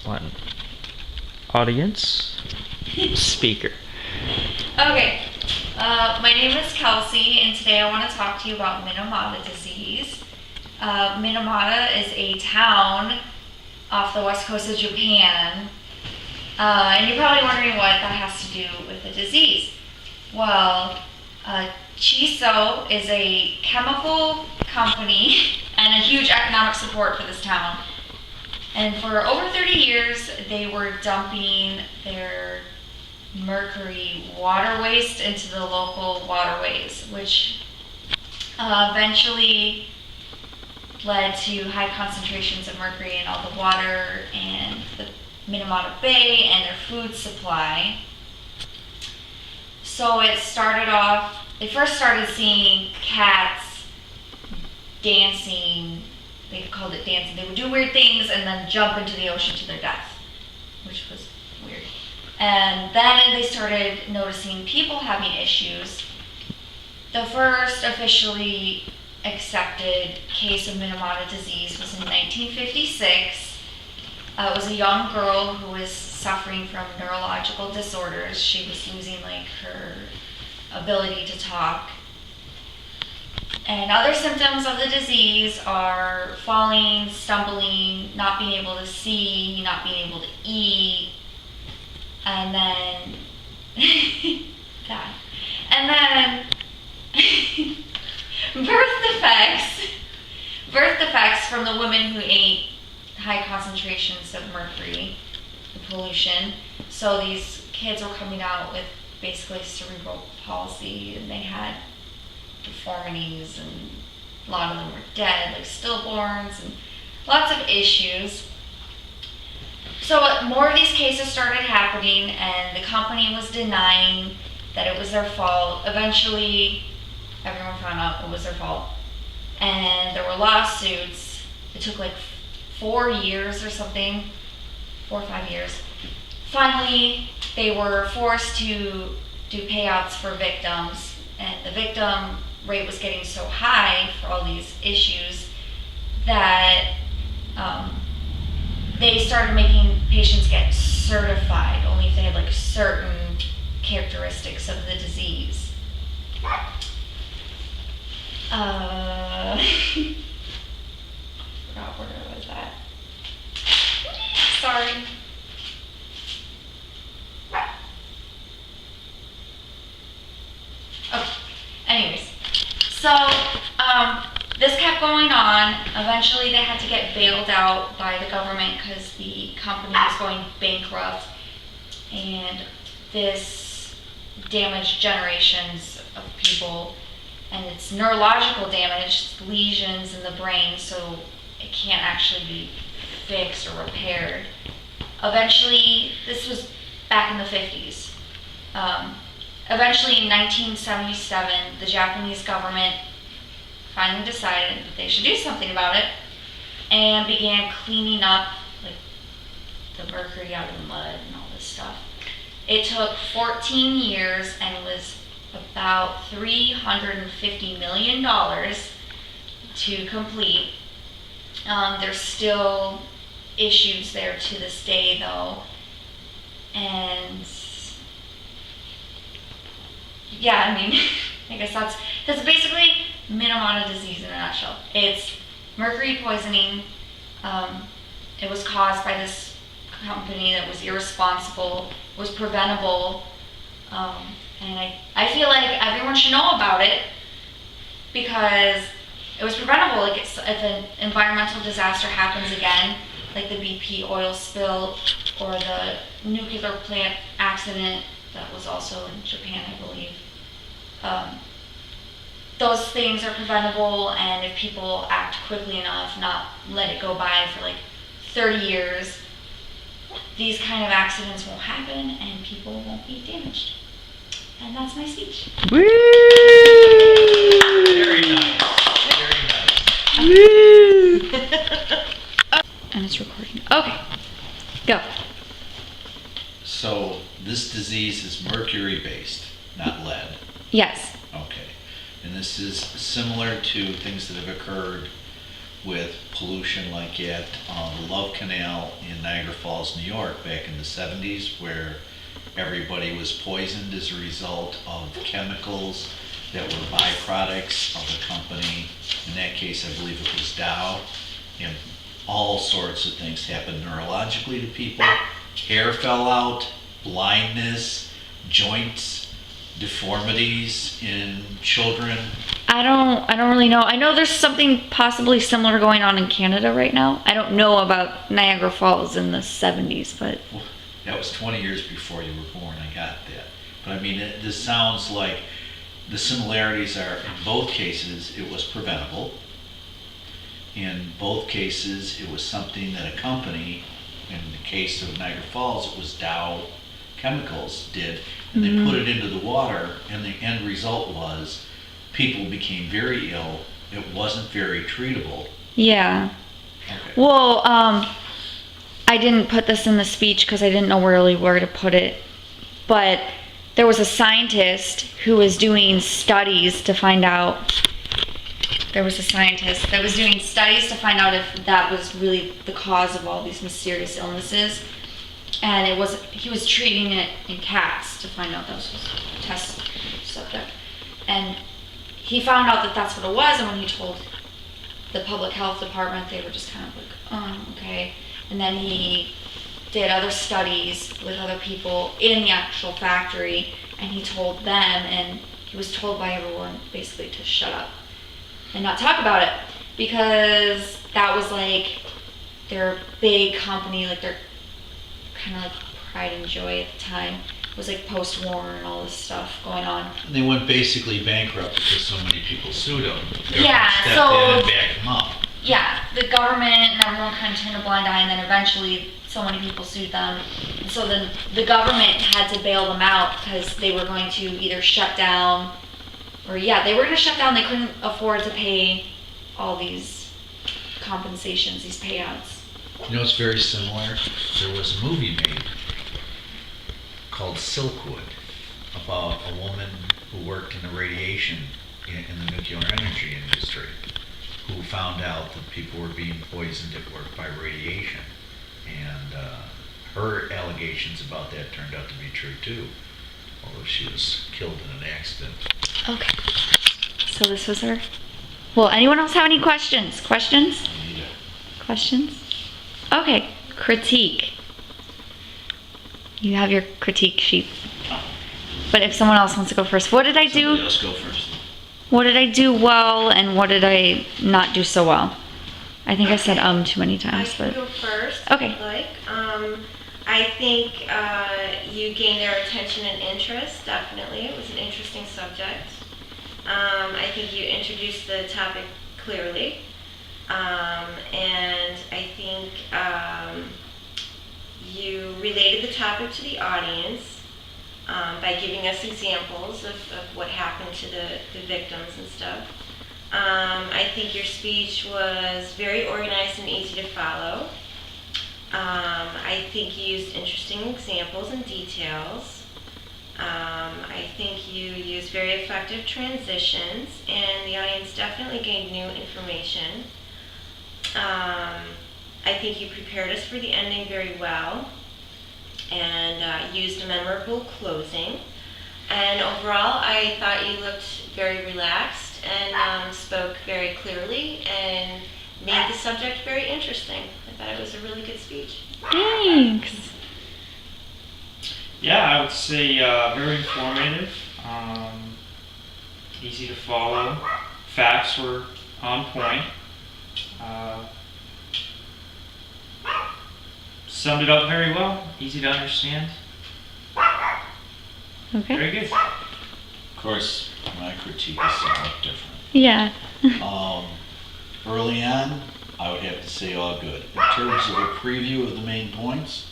One. Audience. Speaker. Okay, my name is Kelsey, and today I want to talk to you about Minamata disease. Minamata is a town off the west coast of Japan, and you're probably wondering what that has to do with the disease. Well, Chiso is a chemical company and a huge economic support for this town. And for over 30 years, they were dumping their mercury water waste into the local waterways, which eventually led to high concentrations of mercury in all the water and the Minamata Bay and their food supply. So they first started seeing cats dancing. They called it dancing. They would do weird things and then jump into the ocean to their death, which was weird. And then they started noticing people having issues. The first officially accepted case of Minamata disease was in 1956. It was a young girl who was suffering from neurological disorders. She was losing her ability to talk. And other symptoms of the disease are falling, stumbling, not being able to see, not being able to eat, and then that. And then birth defects from the women who ate high concentrations of mercury, the pollution. So these kids were coming out with basically cerebral palsy, and they had deformities, and a lot of them were dead, like stillborns, and lots of issues. So more of these cases started happening, and the company was denying that it was their fault. Eventually, everyone found out it was their fault, and there were lawsuits. It took 4 years or something, 4 or 5 years. Finally, they were forced to do payouts for victims, and the victim rate was getting so high for all these issues that they started making patients get certified only if they had certain characteristics of the disease. Forgot where I was at. Sorry. Okay. Anyways, so this kept going on. Eventually, they had to get bailed out by the government because the company was going bankrupt, and this damaged generations of people, and it's neurological damage, lesions in the brain, so it can't actually be fixed or repaired. Eventually, this was back in the 50s. Eventually, in 1977, the Japanese government finally decided that they should do something about it and began cleaning up the mercury out of the mud and all this stuff. It took 14 years and was about $350 million to complete. There's still issues there to this day, though, and yeah, I guess that's basically Minamata disease in a nutshell. It's mercury poisoning. It was caused by this company that was irresponsible, was preventable, and I feel like everyone should know about it because it was preventable. If an environmental disaster happens again, like the BP oil spill or the nuclear plant accident that was also in Japan, I believe. Those things are preventable, and if people act quickly enough, not let it go by for 30 years, these kind of accidents won't happen and people won't be damaged. And that's my speech. Woo! Very nice. Very nice. Woo! And it's recording. Okay, go. So this disease is mercury based, not lead. Yes. Okay. And this is similar to things that have occurred with pollution like at the Love Canal in Niagara Falls, New York, back in the 70s, where everybody was poisoned as a result of chemicals that were byproducts of a company. In that case, I believe it was Dow. And all sorts of things happened neurologically to people. Hair fell out, blindness, joints, deformities in children. I don't really know. I know there's something possibly similar going on in Canada right now. I don't know about Niagara Falls in the 70s, but Well, that was 20 years before you were born, I got that. But I mean, this sounds like the similarities are, in both cases, it was preventable. In both cases, it was something that a company, in the case of Niagara Falls, it was Dow Chemicals did, and they put it into the water, and the end result was people became very ill. It wasn't very treatable. yeah. Okay. Well, I didn't put this in the speech because I didn't know really where to put it, but there was a scientist who was doing studies to find out. There was a scientist that was doing studies to find out if that was really the cause of all these mysterious illnesses, and he was treating it in cats to find out that was his test subject, and he found out that that's what it was. And when he told the public health department, they were just kind of like, oh, okay. And then he did other studies with other people in the actual factory, and he told them, and he was told by everyone basically to shut up and not talk about it, because that was like their big company, like their kind of like pride and joy at the time. It was like post-war and all this stuff going on. And they went basically bankrupt because so many people sued them. Yeah, Stepped so- in and backed them up. Yeah, the government and everyone kind of turned a blind eye, and then eventually so many people sued them. And so then the government had to bail them out because they were going to either shut down, or they were going to shut down. They couldn't afford to pay all these compensations, these payouts. You know, it's very similar. There was a movie made called Silkwood about a woman who worked in the radiation in the nuclear energy industry, who found out that people were being poisoned at work by radiation. And her allegations about that turned out to be true too, although she was killed in an accident. Okay. So this was her. Well, anyone else have any questions? Questions? Questions? Okay. Critique. You have your critique sheet. But if someone else wants to go first, what did I do? Somebody else go first. What did I do well, and what did I not do so well? I think I said too many I times, can but go first. Okay. If you'd like. I think you gained their attention and interest. Definitely, it was an interesting subject. I think you introduced the topic clearly, and I think you related the topic to the audience by giving us examples of what happened to the victims and stuff. I think your speech was very organized and easy to follow. I think you used interesting examples and details. I think you used very effective transitions, and the audience definitely gained new information. I think you prepared us for the ending very well, and used a memorable closing. And overall, I thought you looked very relaxed and spoke very clearly and made the subject very interesting. I thought it was a really good speech. thanks. Yeah, I would say very informative, easy to follow. Facts were on point. Summed it up very well, easy to understand. Okay. Very good. Of course, my critique is somewhat different. Yeah. Early on, I would have to say all good. In terms of a preview of the main points,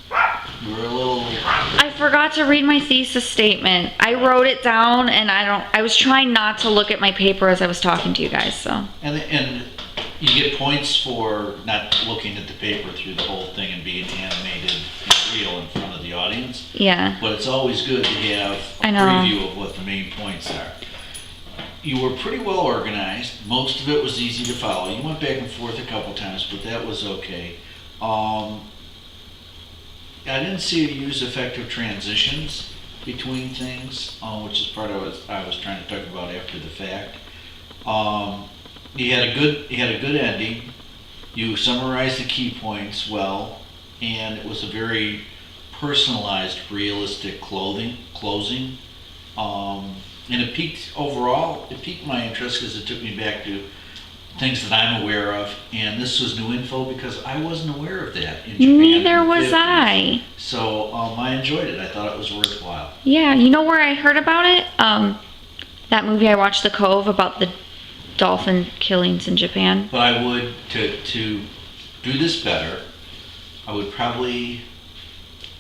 you were a little... I forgot to read my thesis statement. I wrote it down, and I was trying not to look at my paper as I was talking to you guys, so. And you get points for not looking at the paper through the whole thing and being animated and real in front of the audience. Yeah. But it's always good to have a I know. preview of what the main points are. you were pretty well organized. Most of it was easy to follow. You went back and forth a couple times, but that was okay. I didn't see you use effective transitions between things, which is part of what I was trying to talk about after the fact. You had a good ending. You summarized the key points well, and it was a very personalized, realistic closing. And it piqued my interest because it took me back to things that I'm aware of. And this was new info because I wasn't aware of that in Japan. Neither in the was 50s. I. So I enjoyed it. I thought it was worthwhile. Yeah, you know where I heard about it? That movie I watched, The Cove, about the dolphin killings in Japan. But I would, to do this better, I would probably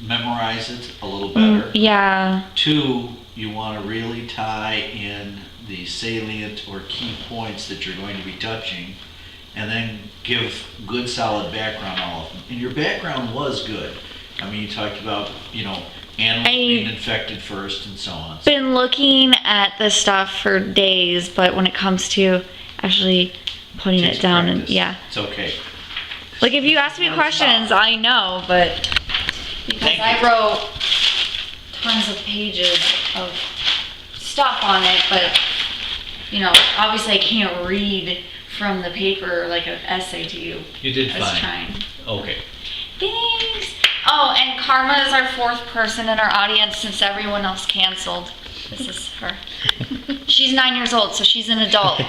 memorize it a little better. Yeah. 2, you want to really tie in the salient or key points that you're going to be touching, and then give good solid background on all of them. And your background was good. I mean, you talked about, animals being infected first and so on. Been looking at this stuff for days, but when it comes to actually putting Takes it down practice. and It's okay. like if you ask me questions, I know, but because Thank I you. wrote tons of pages of stuff on it, but obviously I can't read from the paper like an essay to you. You did I was fine. trying. Okay. Thanks. Oh, and Karma is our 4th person in our audience since everyone else canceled. This is her. She's 9 years old, so she's an adult.